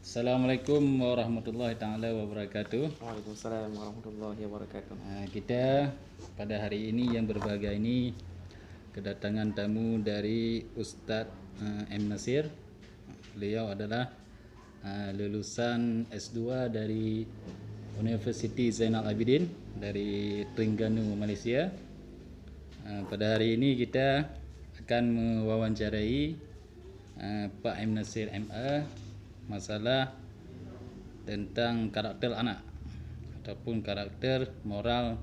Assalamualaikum warahmatullahi taala wabarakatuh. Waalaikumsalam warahmatullahi wabarakatuh. Kita pada hari ini yang berbahagia ini kedatangan tamu dari Ustadz M. Nasir. Beliau adalah lulusan S2 dari University Zainal Abidin dari Terengganu, Malaysia. Pada hari ini kita akan mewawancarai Pak M. Nasir MA masalah tentang karakter anak ataupun karakter moral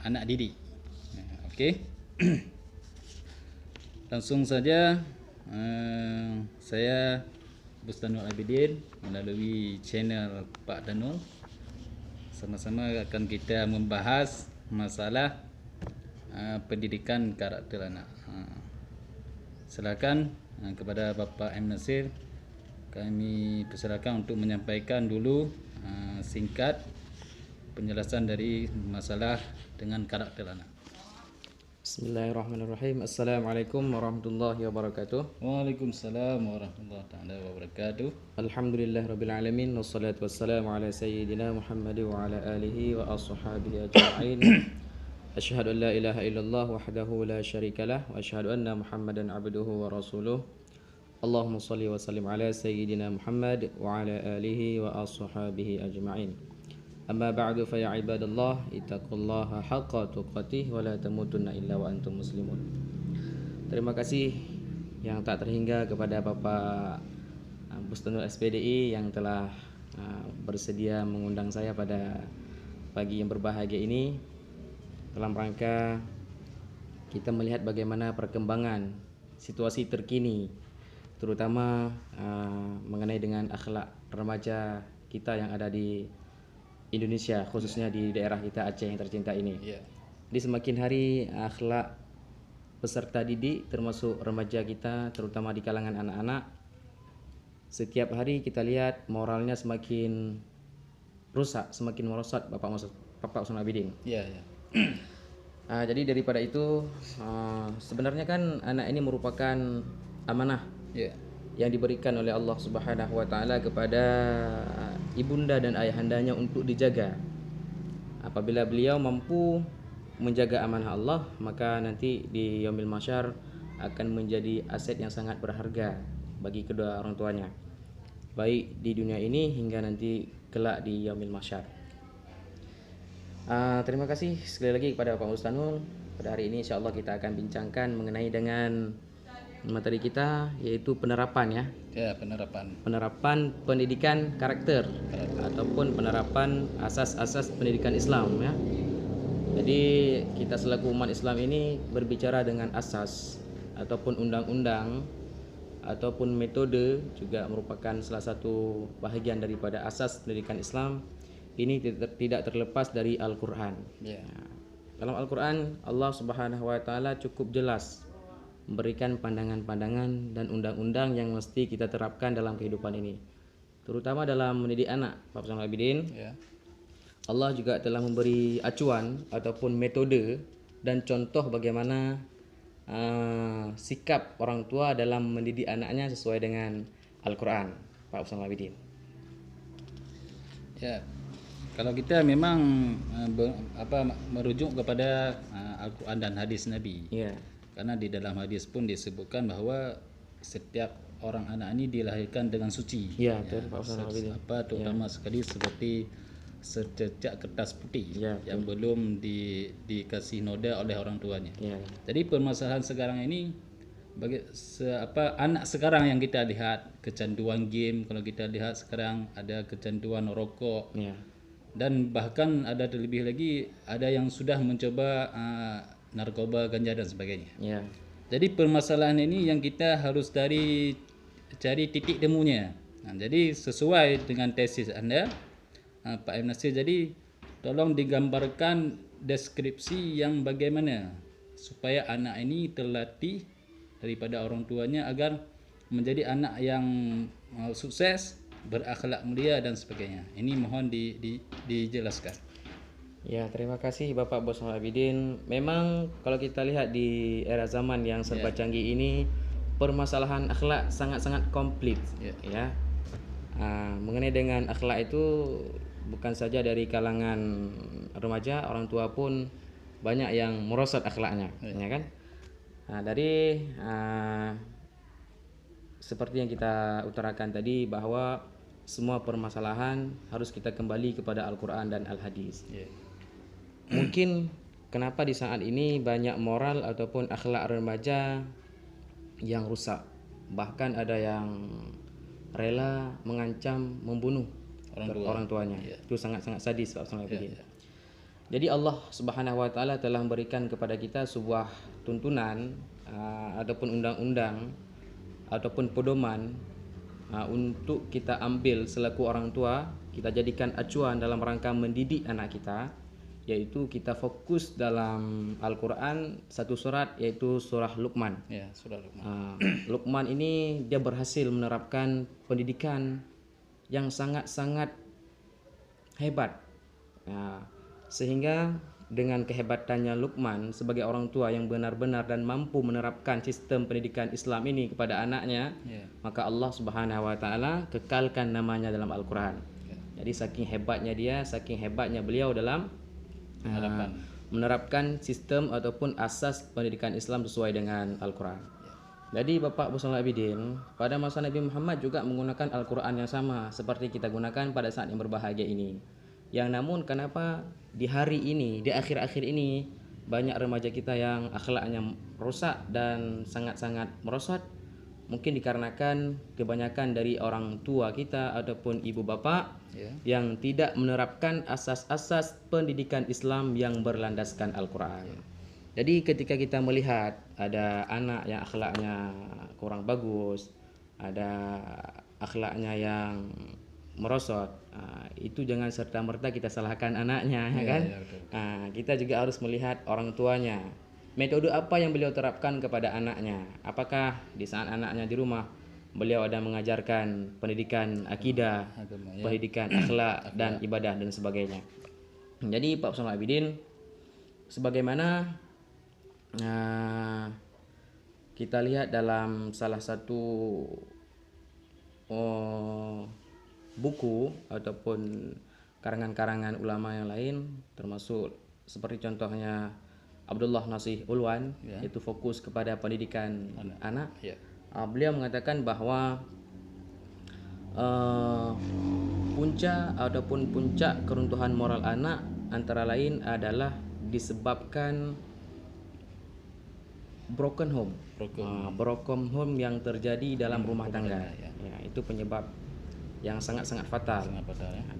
anak didik. Okey. Langsung saja saya Bustanul Abidin melalui channel Pak Danul sama-sama akan kita membahas masalah pendidikan karakter anak. Silakan kepada Bapak M. Nasir, kami persilakan untuk menyampaikan dulu singkat penjelasan dari masalah dengan karakter anak. Bismillahirrahmanirrahim. Assalamualaikum warahmatullahi wabarakatuh. Waalaikumsalam warahmatullahi taala wabarakatuh. Alhamdulillahirabbil alamin wassalatu wassalamu ala sayyidina Muhammad wa ala alihi wa ashabihi ajma'in. Asyhadu an la ilaha illallah wahdahu la syarikalah wa asyhadu anna Muhammadan abduhu wa rasuluh. Allahumma salli wa sallim ala sayyidina Muhammad wa ala alihi wa ashabihi ajma'in. Amma ba'du fa ya ibadallah ittaqullaha haqqa tuqatih wa la tamutunna illa wa antum muslimun. Terima kasih yang tak terhingga kepada Bapak Bustanul SPDI yang telah bersedia mengundang saya pada pagi yang berbahagia ini dalam rangka kita melihat bagaimana perkembangan situasi terkini terutama mengenai dengan akhlak remaja kita yang ada di Indonesia, khususnya di daerah kita Aceh yang tercinta ini. Jadi semakin hari akhlak peserta didik termasuk remaja kita terutama di kalangan anak-anak, setiap hari kita lihat moralnya semakin rusak, semakin merosot Bapak Ustadz Abidin. Jadi daripada itu sebenarnya kan anak ini merupakan amanah yang diberikan oleh Allah Subhanahu wa taala kepada ibunda dan ayahandanya untuk dijaga. Apabila beliau mampu menjaga amanah Allah, maka nanti di yaumil mahsyar akan menjadi aset yang sangat berharga bagi kedua orang tuanya, baik di dunia ini hingga nanti kelak di yaumil mahsyar. Terima kasih sekali lagi kepada Pak Mustanul. Pada hari ini insyaallah kita akan bincangkan mengenai dengan materi kita yaitu penerapan penerapan pendidikan karakter ataupun penerapan asas-asas pendidikan Islam ya. Jadi kita selaku umat Islam ini berbicara dengan asas ataupun undang-undang ataupun metode juga merupakan salah satu bahagian daripada asas pendidikan Islam. Ini tidak terlepas dari Al-Qur'an. Dalam Al-Qur'an Allah Subhanahu wa taala cukup jelas memberikan pandangan-pandangan dan undang-undang yang mesti kita terapkan dalam kehidupan ini, terutama dalam mendidik anak. Pak Ustadz Abidin, Allah juga telah memberi acuan ataupun metode dan contoh bagaimana sikap orang tua dalam mendidik anaknya sesuai dengan Al-Quran. Pak Ustadz Abidin. Kalau kita memang merujuk kepada Al-Quran dan hadis Nabi. Karena di dalam hadis pun disebutkan bahwa setiap orang anak ini dilahirkan dengan suci. Terutama sekali seperti sececak kertas putih yang belum dikasih noda oleh orang tuanya. Jadi permasalahan sekarang ini anak sekarang yang kita lihat kecanduan game, kalau kita lihat sekarang ada kecanduan rokok. Dan bahkan ada terlebih lagi ada yang sudah mencoba narkoba, ganja dan sebagainya. Jadi permasalahan ini yang kita harus cari titik temunya. Jadi sesuai dengan tesis Anda, Pak M. Nasir, jadi tolong digambarkan deskripsi yang bagaimana supaya anak ini terlatih daripada orang tuanya agar menjadi anak yang sukses, berakhlak mulia dan sebagainya. Ini mohon dijelaskan. Ya, terima kasih Bapak Bustanul Abidin. Memang kalau kita lihat di era zaman yang serba canggih ini, permasalahan akhlak sangat-sangat komplit, ya. Mengenai dengan akhlak itu bukan saja dari kalangan remaja, orang tua pun banyak yang merosot akhlaknya, ya kan? Dari seperti yang kita utarakan tadi bahwa semua permasalahan harus kita kembali kepada Al-Quran dan Al-Hadis. Mungkin kenapa di saat ini banyak moral ataupun akhlak remaja yang rusak, bahkan ada yang rela mengancam membunuh orang tuanya. Itu sangat-sangat sadis, Pak Ustaz. Jadi Allah Subhanahu wa taala telah memberikan kepada kita sebuah tuntunan ataupun undang-undang ataupun pedoman untuk kita ambil selaku orang tua, kita jadikan acuan dalam rangka mendidik anak kita, yaitu kita fokus dalam Al-Quran satu surat, yaitu surah Luqman. Surah Luqman. Luqman ini dia berhasil menerapkan pendidikan yang sangat-sangat hebat, sehingga dengan kehebatannya Luqman sebagai orang tua yang benar-benar dan mampu menerapkan sistem pendidikan Islam ini kepada anaknya, maka Allah Subhanahu wa taala kekalkan namanya dalam Al-Quran. Jadi saking hebatnya beliau dalam menerapkan sistem ataupun asas pendidikan Islam sesuai dengan Al-Quran. Jadi Bapak Busnul Abidin, pada masa Nabi Muhammad juga menggunakan Al-Quran yang sama seperti kita gunakan pada saat yang berbahagia ini. Yang namun kenapa di hari ini, di akhir-akhir ini banyak remaja kita yang akhlaknya rusak dan sangat-sangat merosot? Mungkin dikarenakan kebanyakan dari orang tua kita ataupun ibu bapak yang tidak menerapkan asas-asas pendidikan Islam yang berlandaskan Al-Quran. Jadi ketika kita melihat ada anak yang akhlaknya kurang bagus, ada akhlaknya yang merosot, itu jangan serta-merta kita salahkan anaknya, kan? Kita juga harus melihat orang tuanya. Metode apa yang beliau terapkan kepada anaknya? Apakah di saat anaknya di rumah beliau ada mengajarkan pendidikan akidah, pendidikan akhlak dan ibadah dan sebagainya? Jadi Pak Busnul Abidin, sebagaimana kita lihat dalam salah satu buku ataupun karangan-karangan ulama yang lain, termasuk seperti contohnya Abdullah Nasih Ulwan, yaitu fokus kepada pendidikan anak. Beliau mengatakan bahwa puncak keruntuhan moral anak antara lain adalah disebabkan broken home yang terjadi dalam rumah tangga. Itu penyebab yang sangat-sangat fatal.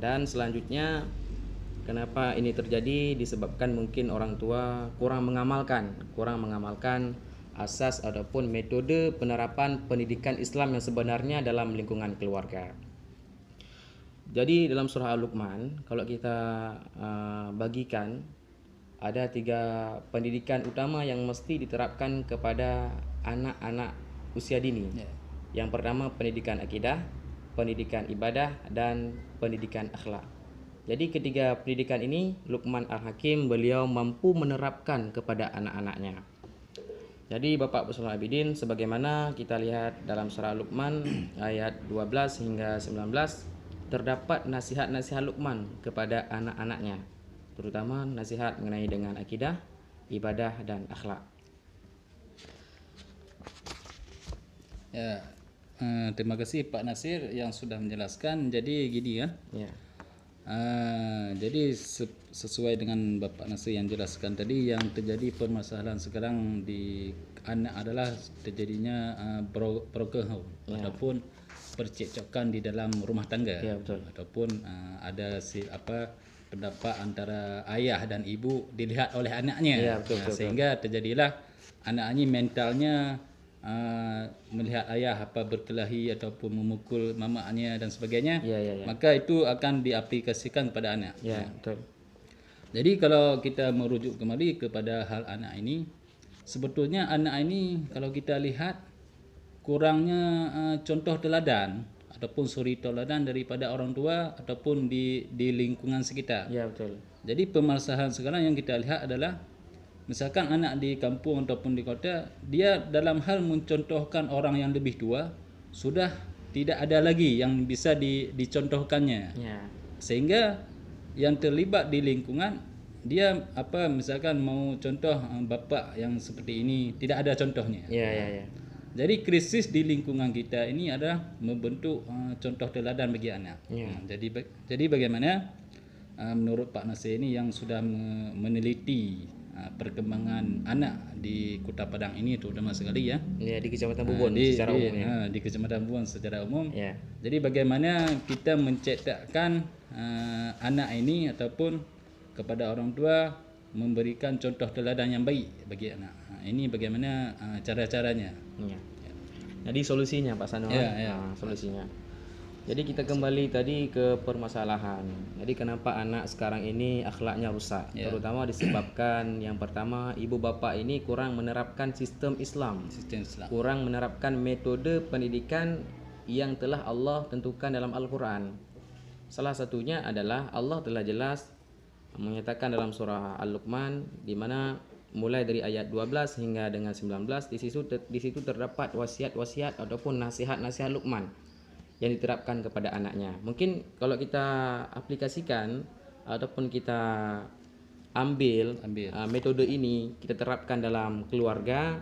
Dan selanjutnya, kenapa ini terjadi? Disebabkan mungkin orang tua kurang mengamalkan asas ataupun metode penerapan pendidikan Islam yang sebenarnya dalam lingkungan keluarga. Jadi dalam surah Al-Luqman, kalau kita bagikan, ada 3 pendidikan utama yang mesti diterapkan kepada anak-anak usia dini. Yang pertama pendidikan akidah, pendidikan ibadah, dan pendidikan akhlak. Jadi ketiga pendidikan ini Luqman Al-Hakim beliau mampu menerapkan kepada anak-anaknya. Jadi Bapak Busnul Abidin, sebagaimana kita lihat dalam surah Luqman ayat 12 hingga 19, terdapat nasihat-nasihat Luqman kepada anak-anaknya, terutama nasihat mengenai dengan akidah, ibadah, dan akhlak. Terima kasih Pak Nasir yang sudah menjelaskan. Jadi gini kan, jadi sesuai dengan Bapak Nasir yang jelaskan tadi, yang terjadi permasalahan sekarang di anak adalah terjadinya broken home ataupun percekcokan di dalam rumah tangga, ataupun ada pendapat antara ayah dan ibu dilihat oleh anaknya, sehingga terjadilah anak ini mentalnya melihat ayah berkelahi ataupun memukul mamaknya dan sebagainya, maka itu akan diaplikasikan pada anak. Jadi kalau kita merujuk kembali kepada hal anak ini, sebetulnya anak ini kalau kita lihat kurangnya contoh teladan ataupun suri teladan daripada orang tua ataupun di lingkungan sekitar. Jadi permasalahan sekarang yang kita lihat adalah misalkan anak di kampung ataupun di kota, dia dalam hal mencontohkan orang yang lebih tua sudah tidak ada lagi yang bisa dicontohkannya. Ya. Sehingga yang terlibat di lingkungan dia misalkan mau contoh bapak yang seperti ini tidak ada contohnya. Ya. Jadi krisis di lingkungan kita ini adalah membentuk contoh teladan bagi anak. Ya. Jadi bagaimana menurut Pak Nasir ini yang sudah meneliti perkembangan anak di Kota Padang ini terutama sekali ya. Ya, di Kecamatan Bubon secara umum ya. Di Kecamatan Bubon secara umum. Ya. Jadi bagaimana kita mencetakkan anak ini ataupun kepada orang tua memberikan contoh teladan yang baik bagi anak. Ini bagaimana cara-caranya. Ya. Jadi solusinya Pak Sanwan. Ya. Solusinya. Jadi kita kembali tadi ke permasalahan. Jadi kenapa anak sekarang ini akhlaknya rusak? Terutama disebabkan yang pertama, ibu bapak ini kurang menerapkan sistem Islam. Kurang menerapkan metode pendidikan yang telah Allah tentukan dalam Al-Qur'an. Salah satunya adalah Allah telah jelas menyatakan dalam surah Al-Luqman, di mana mulai dari ayat 12 hingga dengan 19 di situ terdapat wasiat-wasiat ataupun nasihat-nasihat Luqman yang diterapkan kepada anaknya. Mungkin kalau kita aplikasikan ataupun kita ambil. Metode ini kita terapkan dalam keluarga,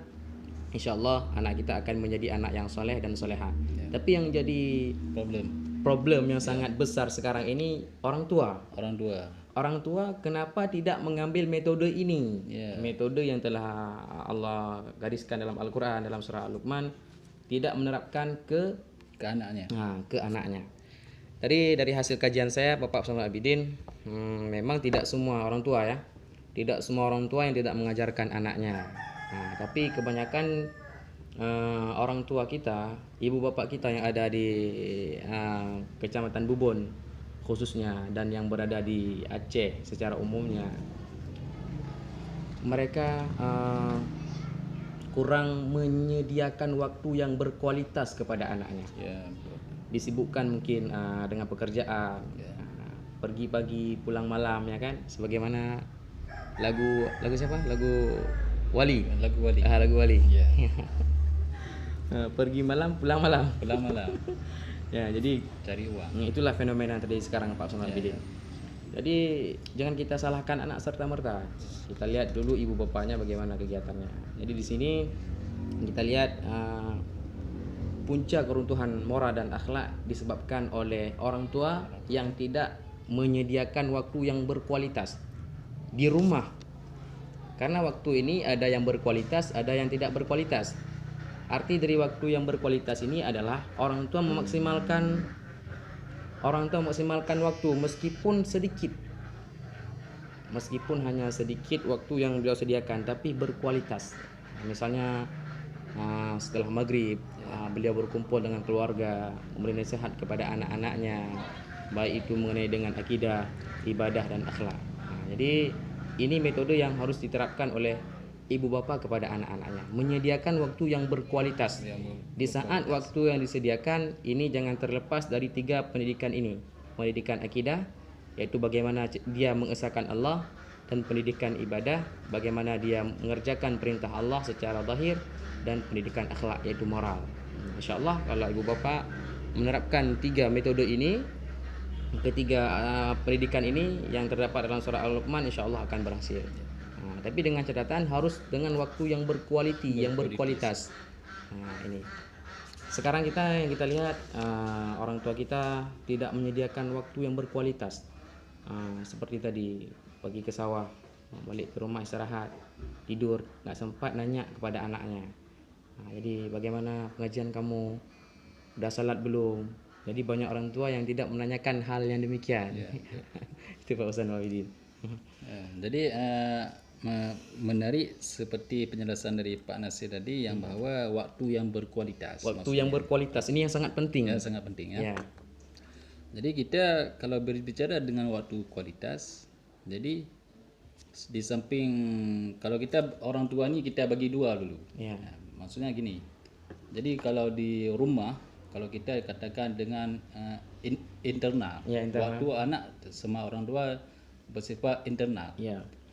insyaallah anak kita akan menjadi anak yang soleh dan soleha. Tapi yang jadi problem yang sangat besar sekarang ini orang tua kenapa tidak mengambil metode ini? Metode yang telah Allah gariskan dalam Al-Qur'an dalam surah Al-Luqman, tidak menerapkan ke anaknya. Tadi dari hasil kajian saya Bapak Samsul Abidin, memang tidak semua orang tua ya. Tidak semua orang tua yang tidak mengajarkan anaknya. Tapi kebanyakan orang tua kita, ibu bapak kita yang ada di Kecamatan Bubon khususnya dan yang berada di Aceh secara umumnya, mereka kurang menyediakan waktu yang berkualitas kepada anaknya. Disibukkan mungkin dengan pekerjaan, pergi pagi pulang malam ya kan, sebagaimana lagu siapa? Lagu Wali. Lagu Wali. Pergi malam pulang malam. Ya, jadi cari uang. Itulah fenomena tadi sekarang Pak Samsul Abidin. Jadi jangan kita salahkan anak serta-merta. Kita lihat dulu ibu bapaknya bagaimana kegiatannya. Jadi di sini kita lihat puncak keruntuhan moral dan akhlak disebabkan oleh orang tua yang tidak menyediakan waktu yang berkualitas di rumah. Karena waktu ini ada yang berkualitas, ada yang tidak berkualitas. Arti dari waktu yang berkualitas ini adalah orang tua memaksimalkan waktu meskipun sedikit. Meskipun hanya sedikit waktu yang beliau sediakan tapi berkualitas. Misalnya setelah maghrib beliau berkumpul dengan keluarga, memberi nasihat kepada anak-anaknya, baik itu mengenai dengan akidah, ibadah dan akhlak. Jadi ini metode yang harus diterapkan oleh ibu bapak kepada anak-anaknya, menyediakan waktu yang berkualitas. Di saat waktu yang disediakan ini jangan terlepas dari 3 pendidikan ini. Pendidikan akidah, yaitu bagaimana dia mengesahkan Allah, dan pendidikan ibadah, bagaimana dia mengerjakan perintah Allah secara zahir, dan pendidikan akhlak yaitu moral. Insyaallah kalau ibu bapak menerapkan 3 metode ini, ketiga pendidikan ini yang terdapat dalam surah Al-Luqman, insyaallah akan berhasil. Tapi dengan catatan harus dengan waktu yang yang berkualitas. Ini. Sekarang yang kita lihat orang tua kita tidak menyediakan waktu yang berkualitas. Seperti tadi pergi ke sawah, balik ke rumah istirahat, tidur, nggak sempat nanya kepada anaknya. Jadi bagaimana pengajian kamu? Udah salat belum? Jadi banyak orang tua yang tidak menanyakan hal yang demikian. Itu Pak Ustaz Wahidin. Jadi menarik seperti penjelasan dari Pak Nasir tadi yang bahwa waktu yang berkualitas. Waktu yang berkualitas ini yang sangat penting. Sangat penting ya. Jadi kita kalau berbicara dengan waktu kualitas, jadi di samping kalau kita orang tua ini kita bagi 2 dulu. Maksudnya gini. Jadi kalau di rumah, kalau kita katakan dengan internal, waktu anak sama orang tua bersifat internal.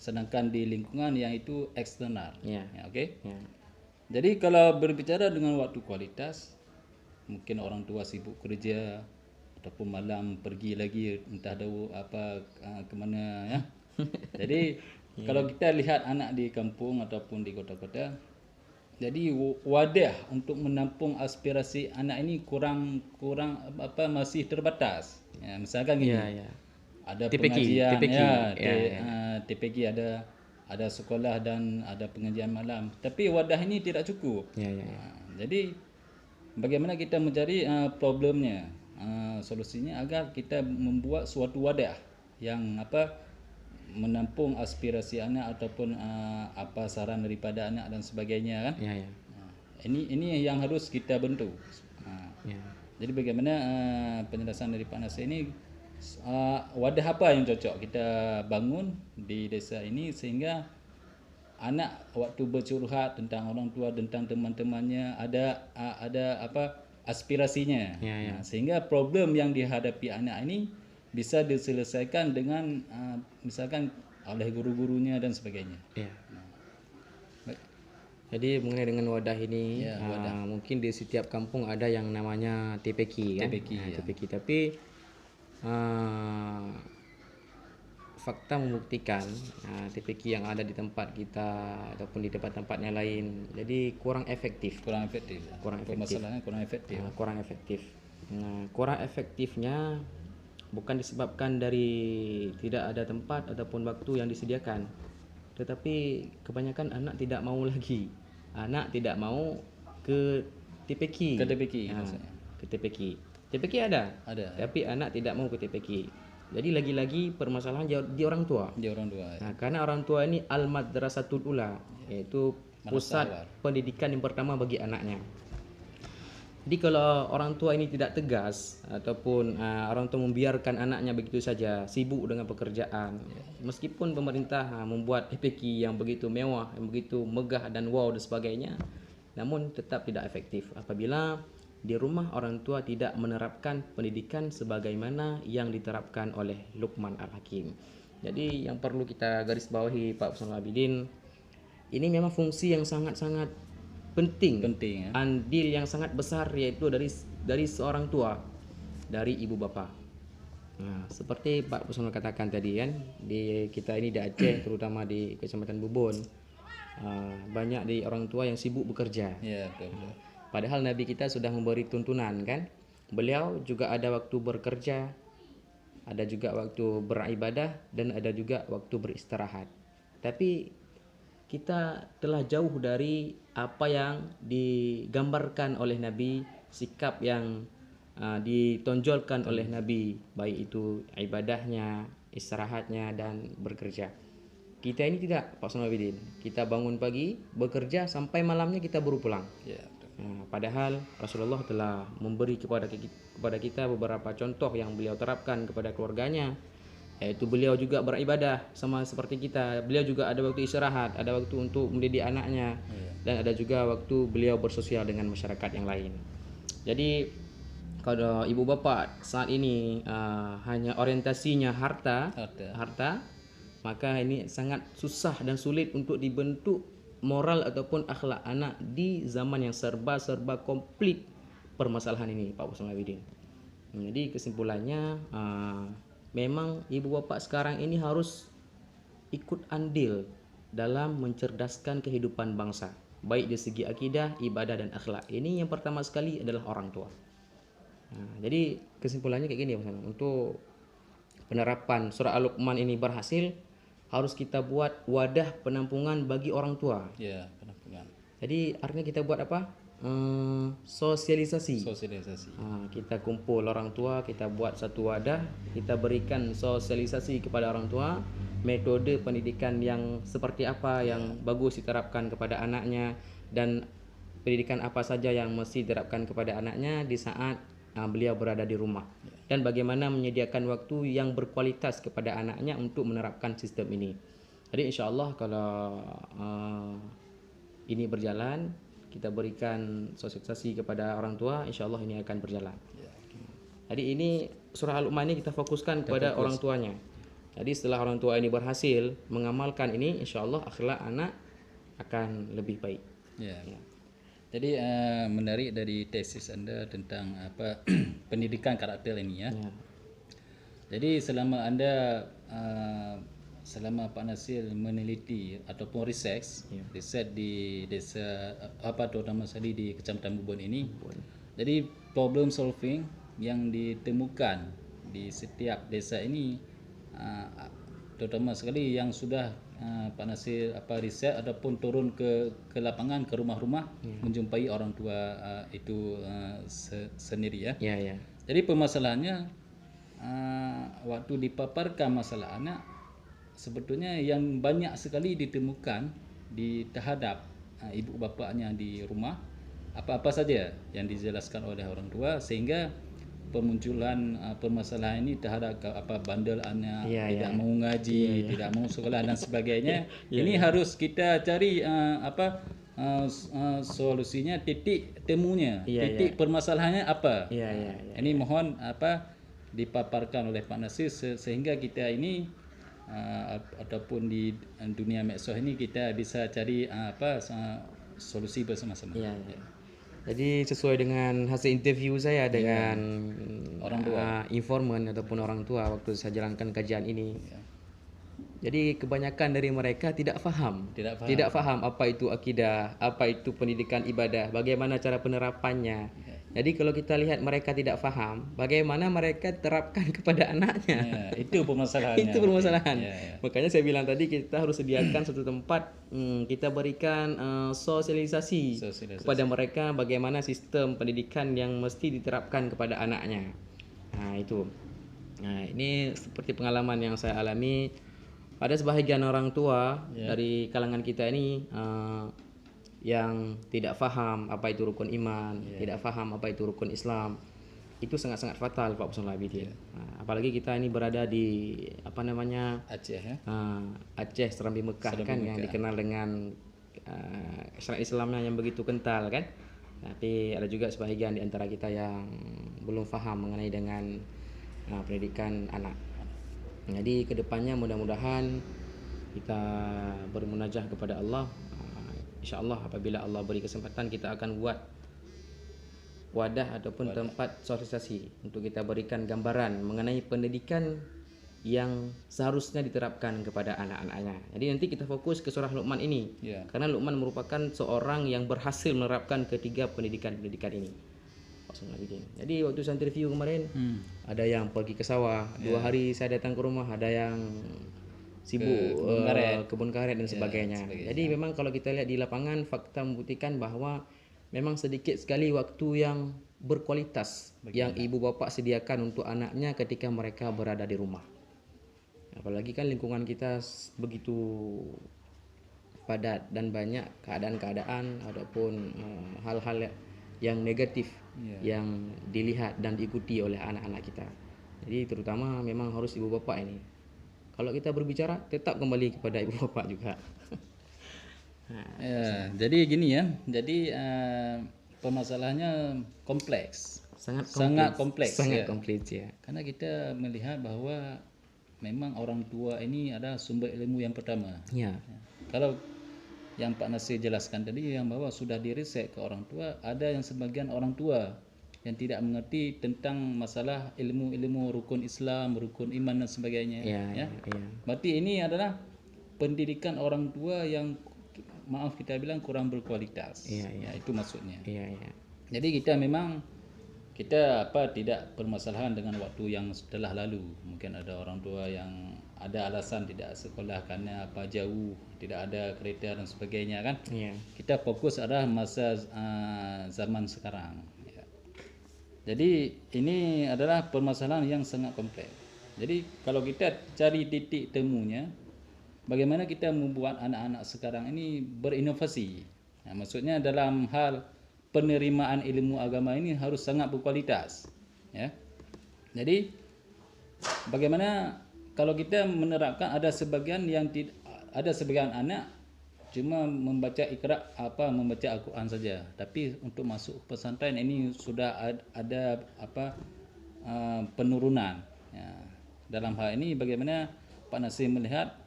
sedangkan di lingkungan yang itu eksternal. Ya. Okey. Ya. Jadi kalau berbicara dengan waktu kualitas, mungkin orang tua sibuk kerja ataupun malam pergi lagi entah ke mana ya. Jadi kalau kita lihat anak di kampung ataupun di kota-kota, jadi wadah untuk menampung aspirasi anak ini kurang masih terbatas. Ya, misalkan gini. Ya. Ada TPK, pengajian TPK. TPK ada sekolah dan ada pengajian malam, tapi wadah ini tidak cukup. Ya. Jadi bagaimana kita mencari problemnya, solusinya agar kita membuat suatu wadah yang menampung aspirasi anak ataupun apa saran daripada anak dan sebagainya kan. Ya. Ini yang harus kita bentuk. Ya. Jadi bagaimana penjelasan dari Pak Nasir ini, wadah apa yang cocok kita bangun di desa ini sehingga anak waktu bercurhat tentang orang tua, tentang teman-temannya ada aspirasinya. Ya. Sehingga problem yang dihadapi anak ini bisa diselesaikan dengan misalkan oleh guru-gurunya dan sebagainya. Ya. Jadi mengenai dengan wadah ini, mungkin di setiap kampung ada yang namanya TPK kan? TPK. Tapi fakta membuktikan TPK yang ada di tempat kita ataupun di tempat-tempat yang lain, jadi kurang efektif. Masalahnya kurang efektif. Kurang efektif. Kurang efektifnya bukan disebabkan dari tidak ada tempat ataupun waktu yang disediakan, tetapi kebanyakan anak tidak mau lagi. Anak tidak mau ke TPK. Ke TPK. TPK ada. Tapi anak tidak mau ke TPK. Jadi lagi-lagi permasalahan di orang tua. Karena orang tua ini al-madrasatul ula, yaitu pusat pendidikan yang pertama bagi anaknya. Jadi kalau orang tua ini tidak tegas ataupun orang tua membiarkan anaknya begitu saja sibuk dengan pekerjaan, meskipun pemerintah membuat TPK yang begitu mewah, yang begitu megah dan wow dan sebagainya, namun tetap tidak efektif apabila di rumah orang tua tidak menerapkan pendidikan sebagaimana yang diterapkan oleh Luqman Al-Hakim. Jadi yang perlu kita garis bawahi Pak Husnul Abidin, ini memang fungsi yang sangat-sangat penting ya. Andil yang sangat besar yaitu dari seorang tua, dari ibu bapa. Nah, seperti Pak Husnul katakan tadi kan, di kita ini di Aceh terutama di Kecamatan Bubon, banyak di orang tua yang sibuk bekerja. Ya, betul. Padahal Nabi kita sudah memberi tuntunan kan. Beliau juga ada waktu bekerja, ada juga waktu beribadah, dan ada juga waktu beristirahat. Tapi kita telah jauh dari apa yang digambarkan oleh Nabi, sikap yang ditonjolkan oleh Nabi, baik itu ibadahnya, istirahatnya, dan bekerja. Kita ini tidak, Pak Husnul Abidin. Kita bangun pagi, bekerja sampai malamnya kita baru pulang. Padahal Rasulullah telah memberi kepada kita beberapa contoh yang beliau terapkan kepada keluarganya, yaitu beliau juga beribadah sama seperti kita. Beliau juga ada waktu istirahat, ada waktu untuk mendidik anaknya, dan ada juga waktu beliau bersosial dengan masyarakat yang lain. Jadi kalau ibu bapak saat ini hanya orientasinya harta, maka ini sangat susah dan sulit untuk dibentuk moral ataupun akhlak anak di zaman yang serba komplit permasalahan ini, Pak Husnul Abidin. Jadi kesimpulannya, memang ibu bapak sekarang ini harus ikut andil dalam mencerdaskan kehidupan bangsa, baik di segi akidah, ibadah, dan akhlak. Ini yang pertama sekali adalah orang tua. Jadi kesimpulannya kayak gini, untuk penerapan surah Al-Luqman ini berhasil, harus kita buat wadah penampungan bagi orang tua. Penampungan. Jadi artinya kita buat apa? Sosialisasi. Kita kumpul orang tua, kita buat satu wadah, kita berikan sosialisasi kepada orang tua, metode pendidikan yang seperti apa yang bagus diterapkan kepada anaknya, dan pendidikan apa saja yang mesti diterapkan kepada anaknya di saat beliau berada di rumah, dan bagaimana menyediakan waktu yang berkualitas kepada anaknya untuk menerapkan sistem ini. Jadi insya Allah kalau ini berjalan, kita berikan sosialisasi kepada orang tua, insya Allah ini akan berjalan. Jadi ini surah Al-Luqman ini kita fokuskan kepada orang tuanya. Jadi setelah orang tua ini berhasil mengamalkan ini, insya-Allah akhlak anak akan lebih baik. Ya. Jadi menarik dari tesis Anda tentang apa pendidikan karakter ini ya. Ya. Jadi selama Anda selama Pak Nasir meneliti ataupun riset di desa apa terutama sekali di Kecamatan Bubun ini. Jadi problem solving yang ditemukan di setiap desa ini terutama sekali yang sudah Pak Nasir riset ataupun turun ke lapangan, ke rumah-rumah menjumpai orang tua itu sendiri ya. Ya, ya. Jadi permasalahannya waktu dipaparkan masalah anak, sebetulnya yang banyak sekali ditemukan di terhadap ibu bapanya di rumah, apa-apa saja yang dijelaskan oleh orang tua, sehingga pemunculan permasalahan ini terhadap bandel anak, tidak mau ngaji, tidak mau sekolah dan sebagainya. Ini harus kita cari solusinya, titik temunya, titik permasalahannya apa. Ini mohon dipaparkan oleh Pak Nasir sehingga kita ini ataupun di dunia medsos ini kita bisa cari solusi bersama-sama. Jadi sesuai dengan hasil interview saya dengan orang tua, informan ataupun orang tua waktu saya jalankan kajian ini. Jadi kebanyakan dari mereka tidak faham apa itu akidah, apa itu pendidikan ibadah, bagaimana cara penerapannya. Jadi kalau kita lihat mereka tidak faham, bagaimana mereka terapkan kepada anaknya. Itu permasalahannya. Itu permasalahan. Makanya saya bilang tadi kita harus sediakan satu tempat, kita berikan sosialisasi kepada mereka bagaimana sistem pendidikan yang mesti diterapkan kepada anaknya. Nah itu. Nah ini seperti pengalaman yang saya alami. Ada sebahagian orang tua dari kalangan kita ini yang tidak faham apa itu rukun iman, tidak faham apa itu rukun Islam. Itu sangat-sangat fatal Pak Pusat Labidin. Apalagi kita ini berada di Aceh ya. Aceh Serambi Mekah kan, yang dikenal dengan syariat Islamnya yang begitu kental kan. Tapi ada juga sebahagian di antara kita yang belum faham mengenai dengan pendidikan anak. Jadi kedepannya mudah-mudahan kita bermunajah kepada Allah. InsyaAllah apabila Allah beri kesempatan, kita akan buat wadah ataupun tempat sosialisasi untuk kita berikan gambaran mengenai pendidikan yang seharusnya diterapkan kepada anak-anaknya. Jadi nanti kita fokus ke surah Luqman ini, karena Luqman merupakan seorang yang berhasil menerapkan ketiga pendidikan ini. Jadi waktu saya interview kemarin, ada yang pergi ke sawah, 2 hari saya datang ke rumah, ada yang sibuk kebun karet dan sebagainya. Jadi memang kalau kita lihat di lapangan, fakta membuktikan bahwa memang sedikit sekali waktu yang berkualitas yang ibu bapak sediakan untuk anaknya ketika mereka berada di rumah. Apalagi kan lingkungan kita begitu padat dan banyak keadaan-keadaan ataupun hal-hal yang negatif yang dilihat dan diikuti oleh anak-anak kita. Jadi terutama memang harus ibu bapak ini. Kalau kita berbicara tetap kembali kepada ibu bapak juga. Jadi gini ya. Jadi permasalahannya kompleks. Sangat kompleks ya. Karena kita melihat bahwa memang orang tua ini adalah sumber ilmu yang pertama. Kalau yang Pak Nasir jelaskan tadi, yang bahwa sudah diriset ke orang tua, ada yang sebagian orang tua yang tidak mengerti tentang masalah ilmu-ilmu rukun Islam, rukun iman dan sebagainya. Berarti ini adalah pendidikan orang tua yang maaf kita bilang kurang berkualitas. Itu maksudnya. Jadi kita memang tidak permasalahan dengan waktu yang telah lalu. Mungkin ada orang tua yang ada alasan tidak sekolah karena jauh, tidak ada kereta dan sebagainya kan. Kita fokus adalah masa zaman sekarang. Jadi ini adalah permasalahan yang sangat kompleks. Jadi kalau kita cari titik temunya, bagaimana kita membuat anak-anak sekarang ini berinovasi. Maksudnya dalam hal penerimaan ilmu agama ini harus sangat berkualitas. Jadi bagaimana kalau kita menerapkan ada sebagian anak cuma membaca Iqra membaca Al-Quran saja, tapi untuk masuk pesantren ini sudah ada penurunan. Dalam hal ini bagaimana Pak Nasir melihat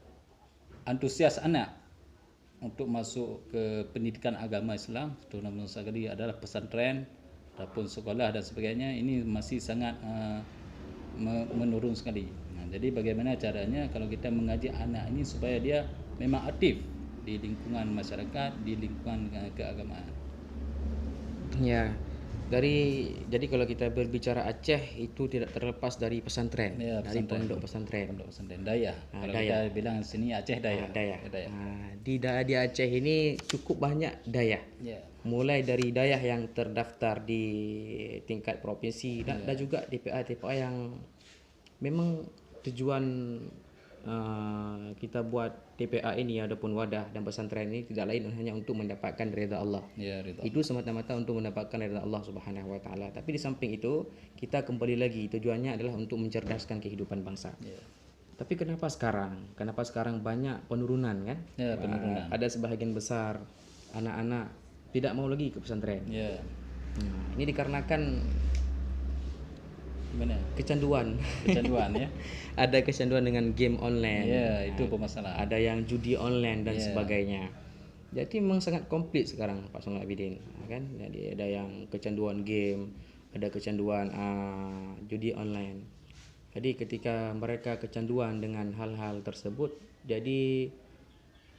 antusias anak untuk masuk ke pendidikan agama Islam, terutama sekali adalah pesantren ataupun sekolah dan sebagainya, ini masih sangat menurun sekali. Jadi bagaimana caranya kalau kita mengaji anak ini supaya dia memang aktif di lingkungan masyarakat, di lingkungan keagamaan. Ya, jadi kalau kita berbicara Aceh itu tidak terlepas dari pesantren, Ya, dari pondok pesantren. Pondok pesantren Dayah. Kalau Dayah. kita bilang sini Aceh Dayah. Dayah. Dayah. Di Aceh ini cukup banyak dayah. Ya. Mulai dari dayah yang terdaftar di tingkat provinsi dan juga TPA yang memang tujuan kita buat TPA ini ataupun wadah dan pesantren ini tidak lain hanya untuk mendapatkan ridha Allah. Ya, ridha. Itu semata-mata untuk mendapatkan ridha Allah Subhanahu wa taala. Tapi di samping itu, kita kembali lagi tujuannya adalah untuk mencerdaskan kehidupan bangsa. Ya. Tapi kenapa sekarang banyak penurunan kan? Ya, penurunan. Ada sebahagian besar anak-anak tidak mau lagi ke pesantren. Ya. Ini dikarenakan Gimana? kecanduan. Kecanduan ya. Ada kecanduan dengan game online. Ya, itu permasalahan. Ada yang judi online dan sebagainya. Jadi memang sangat komplit sekarang Pak Sonal Abidin, kan? Jadi ada yang kecanduan game, ada kecanduan judi online. Jadi ketika mereka kecanduan dengan hal-hal tersebut, jadi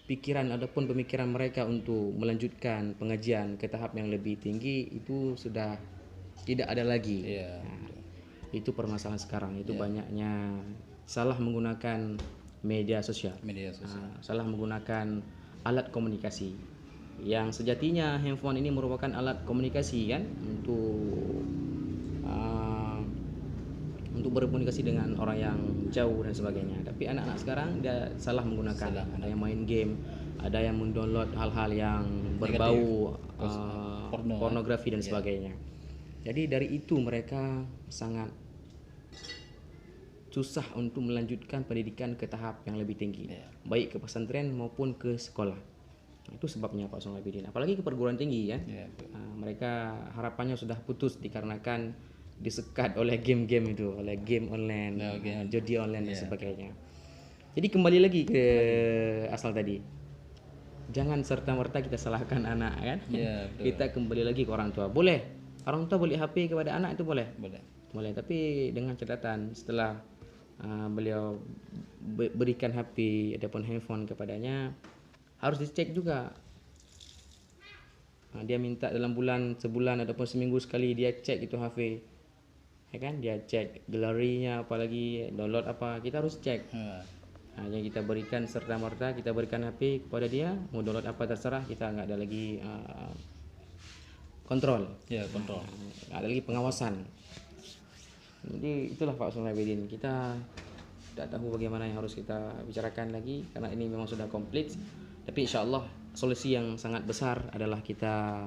pikiran ataupun pemikiran mereka untuk melanjutkan pengajian ke tahap yang lebih tinggi itu sudah tidak ada lagi. Ya. Itu permasalahan sekarang, itu banyaknya salah menggunakan media sosial. Salah menggunakan alat komunikasi. Yang sejatinya handphone ini merupakan alat komunikasi kan untuk berkomunikasi dengan orang yang jauh dan sebagainya. Tapi anak-anak sekarang dia salah menggunakan. Ada yang main game, ada yang mendownload hal-hal yang berbau pornografi dan sebagainya. Jadi dari itu mereka sangat susah untuk melanjutkan pendidikan ke tahap yang lebih tinggi, baik ke pesantren maupun ke sekolah. Itu sebabnya Pak Sonal Abidin. Apalagi ke perguruan tinggi kan, mereka harapannya sudah putus dikarenakan disekat oleh game-game itu, oleh game online, judi online dan sebagainya. Jadi kembali lagi ke asal tadi, jangan serta-merta kita salahkan anak kan. Kita kembali lagi ke orang tua. Orang tua beli HP kepada anak itu boleh, tapi dengan catatan setelah beliau berikan HP ataupun handphone kepadanya harus dicek juga. Dia minta dalam sebulan ataupun seminggu sekali dia cek itu HP, ya kan? Dia cek galerinya, apalagi download apa, kita harus cek. Yang kita berikan serta merta kita berikan HP kepada dia, mau download apa terserah, kita nggak ada lagi kontrol. Kontrol. Nggak ada lagi pengawasan. Jadi itulah Pak Sonal Abidin, kita tidak tahu bagaimana yang harus kita bicarakan lagi karena ini memang sudah komplit. Tapi insya Allah solusi yang sangat besar adalah kita